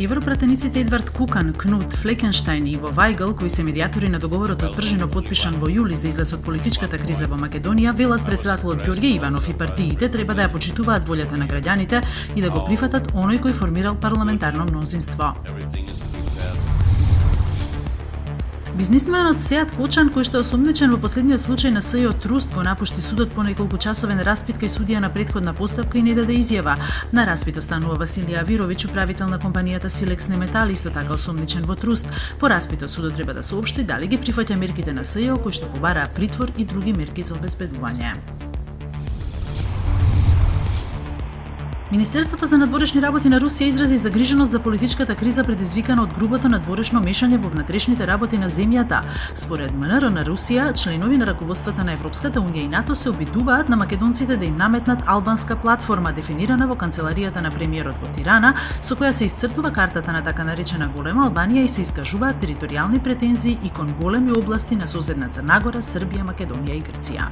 Европратениците Едвард Кукан, Кнут Флекенштајн и Иво Вајгл, кои се медијатори на договорот одпржено подпишан во јули за излез од политичката криза во Македонија, велат председателот Ѓорѓе Иванов и партиите треба да ја почитуваат волјата на граѓаните и да го прифатат оној кој формирал парламентарно мнозинство. Бизнисменот Сеат Кочан, кој што е осомничен во последниот случај на СЈО Труст, го напушти судот по неколку часовен распит кај судија на претходна постапка и не даде изјава. На распит останува Василија Авировиќ, управител на компанијата Силекс Неметал, исто така осомничен во Труст. По распитот судот треба да соопшти дали ги прифаќа мерките на СЈО, кои што побараа притвор и други мерки за обезбедување. Министерството за надворешни работи на Русија изрази загриженост за политичката криза предизвикана од грубото надворешно мешање во внатрешните работи на земјата. Според МНР на Русија, членови на раководствата на Европската унија и НАТО се обидуваат на македонците да им наметнат албанска платформа, дефинирана во канцеларијата на премиерот во Тирана, со која се исцртува картата на така наречена Голема Албанија и се искажуваат територијални претензии и кон големи области на соседна Црна Гора, Србија, Македонија и Грција.